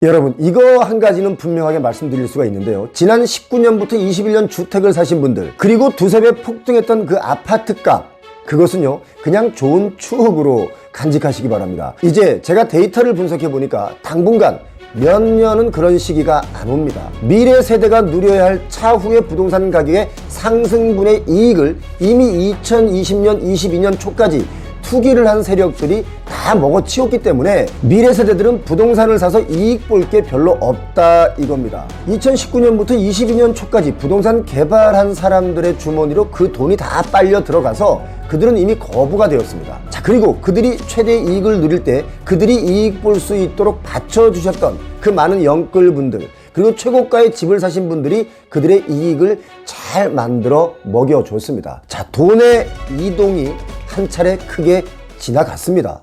여러분, 이거 한 가지는 분명하게 말씀드릴 수가 있는데요. 지난 19년부터 21년 주택을 사신 분들, 그리고 두세 배 폭등했던 그 아파트 값, 그것은요 그냥 좋은 추억으로 간직하시기 바랍니다. 이제 제가 데이터를 분석해 보니까 당분간 몇 년은 그런 시기가 안 옵니다. 미래 세대가 누려야 할 차후의 부동산 가격의 상승분의 이익을 이미 2020년, 22년 초까지 투기를 한 세력들이 다 먹어치웠기 때문에 미래 세대들은 부동산을 사서 이익 볼 게 별로 없다 이겁니다. 2019년부터 22년 초까지 부동산 개발한 사람들의 주머니로 그 돈이 다 빨려 들어가서 그들은 이미 거부가 되었습니다. 자, 그리고 그들이 최대 이익을 누릴 때 그들이 이익 볼 수 있도록 받쳐주셨던 그 많은 영끌분들, 그리고 최고가의 집을 사신 분들이 그들의 이익을 잘 만들어 먹여줬습니다. 자, 돈의 이동이 한 차례 크게 지나갔습니다.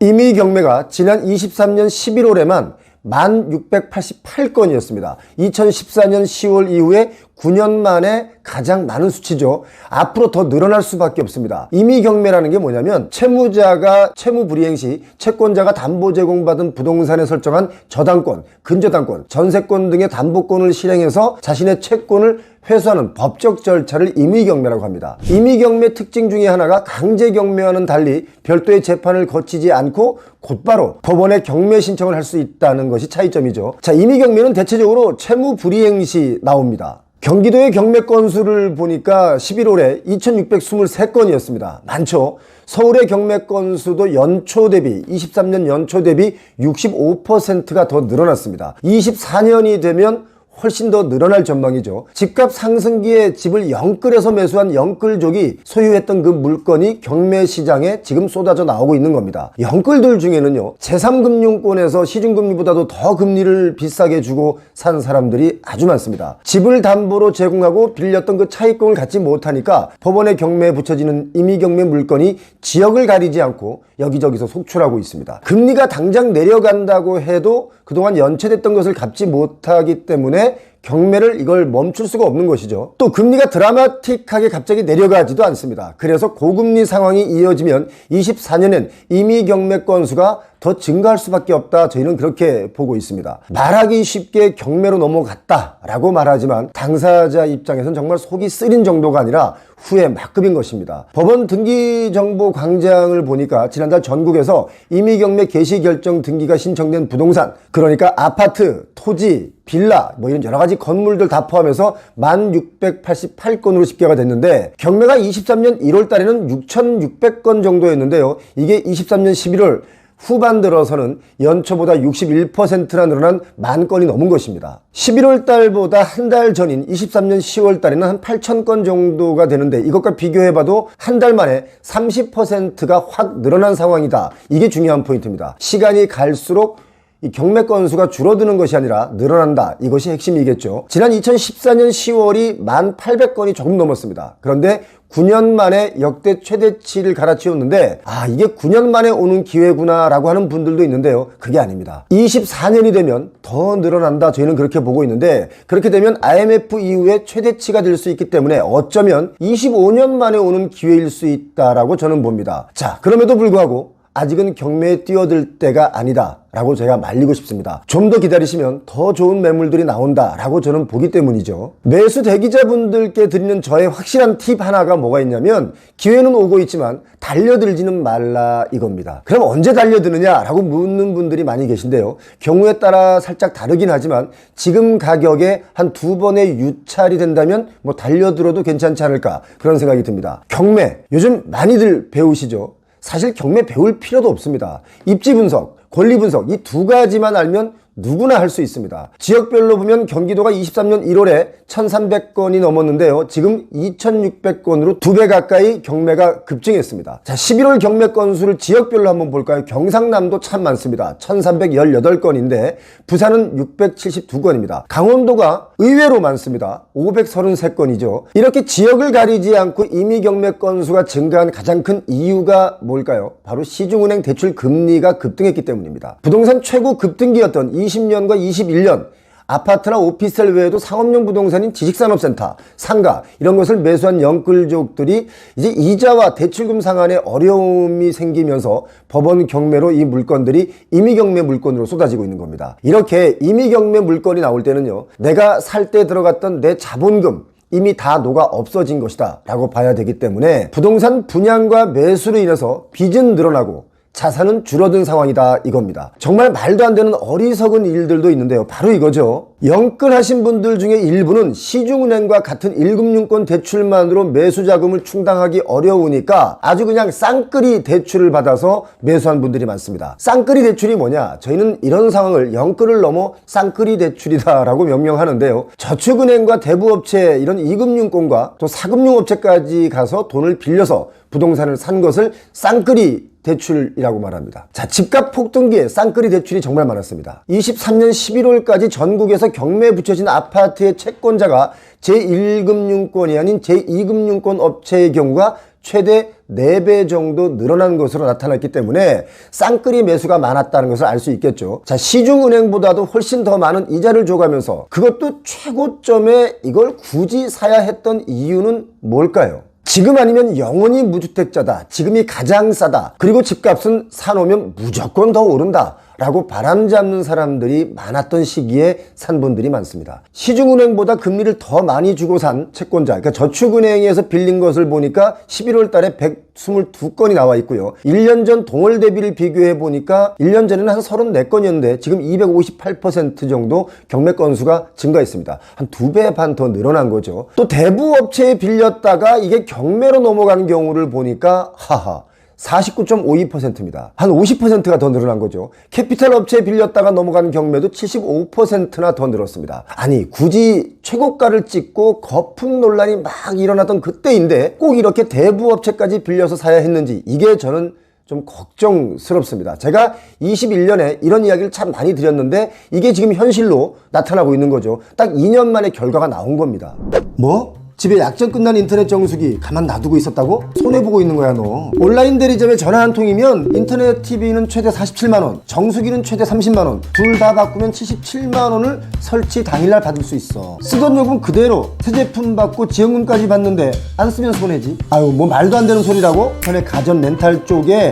임의 경매가 지난 23년 11월에만 1688건이었습니다. 2014년 10월 이후에 9년 만에 가장 많은 수치죠. 앞으로 더 늘어날 수밖에 없습니다. 임의 경매라는 게 뭐냐면 채무자가 채무 불이행 시 채권자가 담보 제공받은 부동산에 설정한 저당권, 근저당권, 전세권 등의 담보권을 실행해서 자신의 채권을 회수하는 법적 절차를 임의 경매라고 합니다. 임의 경매 특징 중에 하나가 강제 경매와는 달리 별도의 재판을 거치지 않고 곧바로 법원에 경매 신청을 할 수 있다는 것이 차이점이죠. 자, 임의 경매는 대체적으로 채무 불이행 시 나옵니다. 경기도의 경매 건수를 보니까 11월에 2623건이었습니다. 많죠? 서울의 경매 건수도 연초 대비 23년 연초 대비 65%가 더 늘어났습니다. 24년이 되면 훨씬 더 늘어날 전망이죠. 집값 상승기에 집을 영끌에서 매수한 영끌족이 소유했던 그 물건이 경매 시장에 지금 쏟아져 나오고 있는 겁니다. 영끌들 중에는요, 제3금융권에서 시중금리보다도 더 금리를 비싸게 주고 산 사람들이 아주 많습니다. 집을 담보로 제공하고 빌렸던 그 차익금을 갖지 못하니까 법원의 경매에 붙여지는 임의경매 물건이 지역을 가리지 않고 여기저기서 속출하고 있습니다. 금리가 당장 내려간다고 해도 그동안 연체됐던 것을 갚지 못하기 때문에 경매를 이걸 멈출 수가 없는 것이죠. 또 금리가 드라마틱하게 갑자기 내려가지도 않습니다. 그래서 고금리 상황이 이어지면 24년엔 임의 경매 건수가 더 증가할 수밖에 없다, 저희는 그렇게 보고 있습니다. 말하기 쉽게 경매로 넘어갔다라고 말하지만 당사자 입장에서는 정말 속이 쓰린 정도가 아니라 후회 막급인 것입니다. 법원 등기정보 광장을 보니까 지난달 전국에서 임의경매 개시 결정 등기가 신청된 부동산, 그러니까 아파트, 토지, 빌라, 이런 여러 가지 건물들 다 포함해서 1688건으로 집계가 됐는데, 경매가 23년 1월 달에는 6600건 정도였는데요. 이게 23년 11월 후반 들어서는 연초보다 61%나 늘어난 10,000건이 넘은 것입니다. 11월 달보다 한 달 전인 23년 10월 달에는 한 8,000건 정도가 되는데, 이것과 비교해봐도 한 달 만에 30%가 확 늘어난 상황이다. 이게 중요한 포인트입니다. 시간이 갈수록 이 경매 건수가 줄어드는 것이 아니라 늘어난다. 이것이 핵심이겠죠. 지난 2014년 10월이 1,800건이 조금 넘었습니다. 그런데 9년 만에 역대 최대치를 갈아치웠는데, 이게 9년 만에 오는 기회구나 라고 하는 분들도 있는데요. 그게 아닙니다. 24년이 되면 더 늘어난다, 저희는 그렇게 보고 있는데, 그렇게 되면 IMF 이후에 최대치가 될 수 있기 때문에 어쩌면 25년 만에 오는 기회일 수 있다라고 저는 봅니다. 자, 그럼에도 불구하고 아직은 경매에 뛰어들 때가 아니다 라고 제가 말리고 싶습니다. 좀 더 기다리시면 더 좋은 매물들이 나온다 라고 저는 보기 때문이죠. 매수 대기자분들께 드리는 저의 확실한 팁 하나가 뭐가 있냐면, 기회는 오고 있지만 달려들지는 말라 이겁니다. 그럼 언제 달려드느냐 라고 묻는 분들이 많이 계신데요. 경우에 따라 살짝 다르긴 하지만 지금 가격에 한 2번의 유찰이 된다면 달려들어도 괜찮지 않을까, 그런 생각이 듭니다. 경매 요즘 많이들 배우시죠? 사실 경매 배울 필요도 없습니다. 입지 분석, 권리 분석, 이 두 가지만 알면 누구나 할 수 있습니다. 지역별로 보면 경기도가 23년 1월에 1,300건이 넘었는데요. 지금 2,600건으로 2배 가까이 경매가 급증했습니다. 자, 11월 경매 건수를 지역별로 한번 볼까요? 경상남도 참 많습니다. 1,318건인데 부산은 672건입니다. 강원도가 의외로 많습니다. 533건이죠. 이렇게 지역을 가리지 않고 임의 경매 건수가 증가한 가장 큰 이유가 뭘까요? 바로 시중은행 대출 금리가 급등했기 때문입니다. 부동산 최고 급등기였던 20년과 21년 아파트나 오피스텔 외에도 상업용 부동산인 지식산업센터, 상가 이런 것을 매수한 영끌족들이 이제 이자와 대출금 상환에 어려움이 생기면서 법원 경매로 이 물건들이 임의경매 물건으로 쏟아지고 있는 겁니다. 이렇게 임의경매 물건이 나올 때는요, 내가 살 때 들어갔던 내 자본금 이미 다 녹아 없어진 것이다 라고 봐야 되기 때문에 부동산 분양과 매수로 인해서 빚은 늘어나고 자산은 줄어든 상황이다 이겁니다. 정말 말도 안 되는 어리석은 일들도 있는데요. 바로 이거죠. 영끌하신 분들 중에 일부는 시중은행과 같은 1금융권 대출만으로 매수 자금을 충당하기 어려우니까 아주 그냥 쌍끌이 대출을 받아서 매수한 분들이 많습니다. 쌍끌이 대출이 뭐냐? 저희는 이런 상황을 영끌을 넘어 쌍끌이 대출이다 라고 명명하는데요. 저축은행과 대부업체 이런 2금융권과 또 4금융업체까지 가서 돈을 빌려서 부동산을 산 것을 쌍끌이 대출이라고 말합니다. 자, 집값 폭등기에 쌍끌이 대출이 정말 많았습니다. 23년 11월까지 전국에서 경매에 붙여진 아파트의 채권자가 제1금융권이 아닌 제2금융권 업체의 경우가 최대 4배 정도 늘어난 것으로 나타났기 때문에 쌍끌이 매수가 많았다는 것을 알 수 있겠죠. 자, 시중은행보다도 훨씬 더 많은 이자를 줘가면서 그것도 최고점에 이걸 굳이 사야 했던 이유는 뭘까요? 지금 아니면 영원히 무주택자다. 지금이 가장 싸다. 그리고 집값은 사놓으면 무조건 더 오른다. 라고 바람잡는 사람들이 많았던 시기에 산 분들이 많습니다. 시중은행보다 금리를 더 많이 주고 산 채권자, 그러니까 저축은행에서 빌린 것을 보니까 11월 달에 122건이 나와 있고요. 1년 전 동월 대비를 비교해 보니까 1년 전에는 한 34건이었는데 지금 258% 정도 경매 건수가 증가했습니다. 한 2배 반 더 늘어난 거죠. 또 대부업체에 빌렸다가 이게 경매로 넘어가는 경우를 보니까 하하 49.52%입니다. 한 50%가 더 늘어난 거죠. 캐피탈 업체에 빌렸다가 넘어가는 경매도 75%나 더 늘었습니다. 아니, 굳이 최고가를 찍고 거품 논란이 막 일어나던 그때인데 꼭 이렇게 대부업체까지 빌려서 사야 했는지, 이게 저는 좀 걱정스럽습니다. 제가 21년에 이런 이야기를 참 많이 드렸는데 이게 지금 현실로 나타나고 있는 거죠. 딱 2년 만에 결과가 나온 겁니다. 뭐? 집에 약정 끝난 인터넷 정수기 가만 놔두고 있었다고? 손해보고 있는 거야 너. 온라인 대리점에 전화 한 통이면 인터넷 TV는 최대 47만원, 정수기는 최대 30만원, 둘 다 바꾸면 77만원을 설치 당일날 받을 수 있어. 쓰던 요금 그대로 새 제품 받고 지원금까지 받는데 안 쓰면 손해지. 아유, 뭐 말도 안 되는 소리라고? 전에 가전 렌탈 쪽에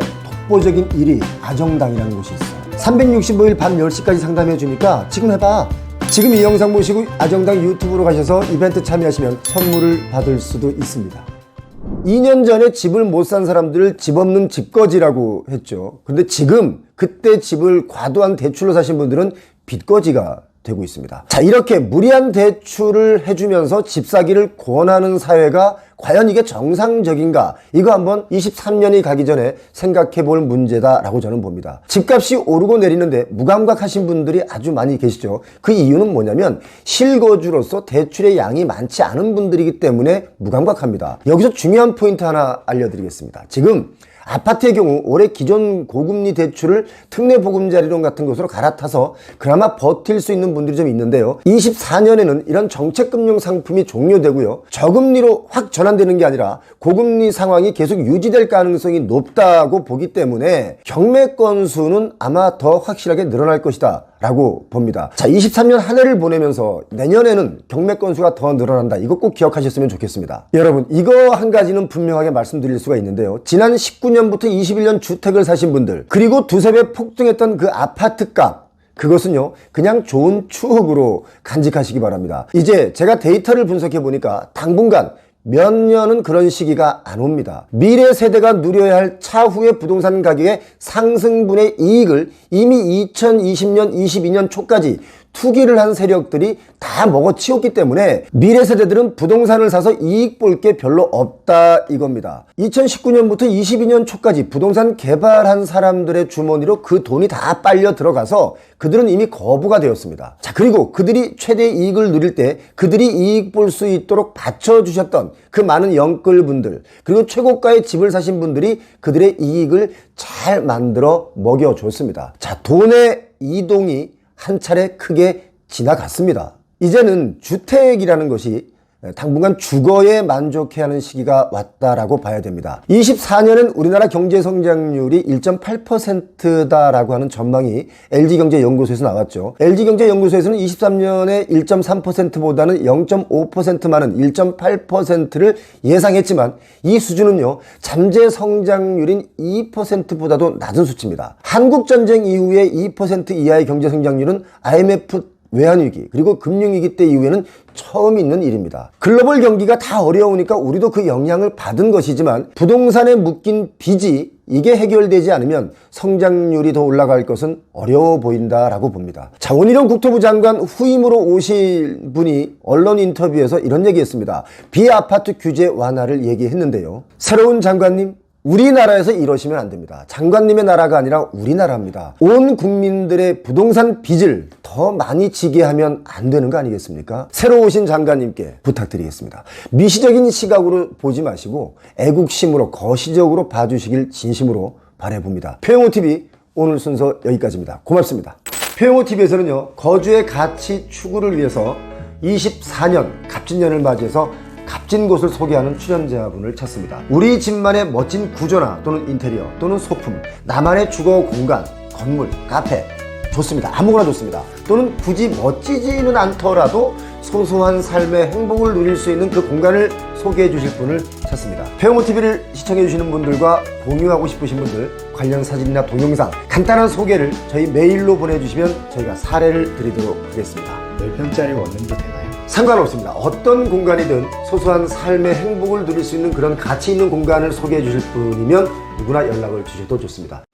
독보적인 1위 아정당이라는 곳이 있어. 365일 밤 10시까지 상담해 주니까 지금 해봐. 지금 이 영상 보시고 아정당 유튜브로 가셔서 이벤트 참여하시면 선물을 받을 수도 있습니다. 2년 전에 집을 못 산 사람들을 집 없는 집거지라고 했죠. 근데 지금 그때 집을 과도한 대출로 사신 분들은 빚거지가 되고 있습니다. 자, 이렇게 무리한 대출을 해주면서 집 사기를 권하는 사회가 과연 이게 정상적인가? 이거 한번 23년이 가기 전에 생각해 볼 문제다라고 저는 봅니다. 집값이 오르고 내리는데 무감각하신 분들이 아주 많이 계시죠. 그 이유는 뭐냐면 실거주로서 대출의 양이 많지 않은 분들이기 때문에 무감각합니다. 여기서 중요한 포인트 하나 알려드리겠습니다. 지금 아파트의 경우 올해 기존 고금리 대출을 특례 보금자리론 같은 것으로 갈아타서 그나마 버틸 수 있는 분들이 좀 있는데요. 24년에는 이런 정책금융 상품이 종료되고요. 저금리로 확 전환되는 게 아니라 고금리 상황이 계속 유지될 가능성이 높다고 보기 때문에 경매 건수는 아마 더 확실하게 늘어날 것이다 라고 봅니다. 자, 23년 한 해를 보내면서 내년에는 경매 건수가 더 늘어난다. 이거 꼭 기억하셨으면 좋겠습니다. 여러분, 이거 한 가지는 분명하게 말씀드릴 수가 있는데요. 지난 19년부터 21년 주택을 사신 분들, 그리고 두세 배 폭등했던 그 아파트 값, 그것은요 그냥 좋은 추억으로 간직하시기 바랍니다. 이제 제가 데이터를 분석해 보니까 당분간 몇 년은 그런 시기가 안 옵니다. 미래 세대가 누려야 할 차후의 부동산 가격의 상승분의 이익을 이미 2020년, 22년 초까지 투기를 한 세력들이 다 먹어치웠기 때문에 미래 세대들은 부동산을 사서 이익 볼 게 별로 없다 이겁니다. 2019년부터 22년 초까지 부동산 개발한 사람들의 주머니로 그 돈이 다 빨려 들어가서 그들은 이미 거부가 되었습니다. 자, 그리고 그들이 최대 이익을 누릴 때 그들이 이익 볼 수 있도록 받쳐주셨던 그 많은 영끌분들, 그리고 최고가의 집을 사신 분들이 그들의 이익을 잘 만들어 먹여줬습니다. 자, 돈의 이동이 한 차례 크게 지나갔습니다. 이제는 주택이라는 것이 당분간 주거에 만족해야 하는 시기가 왔다라고 봐야 됩니다. 24년은 우리나라 경제 성장률이 1.8%다라고 하는 전망이 LG경제연구소에서 나왔죠. LG경제연구소에서는 23년에 1.3%보다는 0.5% 많은 1.8%를 예상했지만 이 수준은요, 잠재 성장률인 2%보다도 낮은 수치입니다. 한국전쟁 이후에 2% 이하의 경제 성장률은 IMF 외환위기 그리고 금융위기 때 이후에는 처음 있는 일입니다. 글로벌 경기가 다 어려우니까 우리도 그 영향을 받은 것이지만 부동산에 묶인 빚이 이게 해결되지 않으면 성장률이 더 올라갈 것은 어려워 보인다라고 봅니다. 자, 원희룡 국토부 장관 후임으로 오실 분이 언론 인터뷰에서 이런 얘기했습니다. 비아파트 규제 완화를 얘기했는데요. 새로운 장관님, 우리나라에서 이러시면 안 됩니다. 장관님의 나라가 아니라 우리나라입니다. 온 국민들의 부동산 빚을 더 많이 지게 하면 안 되는 거 아니겠습니까? 새로 오신 장관님께 부탁드리겠습니다. 미시적인 시각으로 보지 마시고 애국심으로 거시적으로 봐주시길 진심으로 바라봅니다. 표영호TV 오늘 순서 여기까지입니다. 고맙습니다. 표영호TV에서는요, 거주의 가치 추구를 위해서 24년 갑진년을 맞이해서 값진 곳을 소개하는 출연자분을 찾습니다. 우리 집만의 멋진 구조나 또는 인테리어 또는 소품, 나만의 주거 공간, 건물, 카페 좋습니다. 아무거나 좋습니다. 또는 굳이 멋지지는 않더라도 소소한 삶의 행복을 누릴 수 있는 그 공간을 소개해 주실 분을 찾습니다. 표영호TV를 시청해 주시는 분들과 공유하고 싶으신 분들 관련 사진이나 동영상 간단한 소개를 저희 메일로 보내주시면 저희가 사례를 드리도록 하겠습니다. 몇 평짜리 원룸도 되나요? 상관없습니다. 어떤 공간이든 소소한 삶의 행복을 누릴 수 있는 그런 가치 있는 공간을 소개해 주실 분이면 누구나 연락을 주셔도 좋습니다.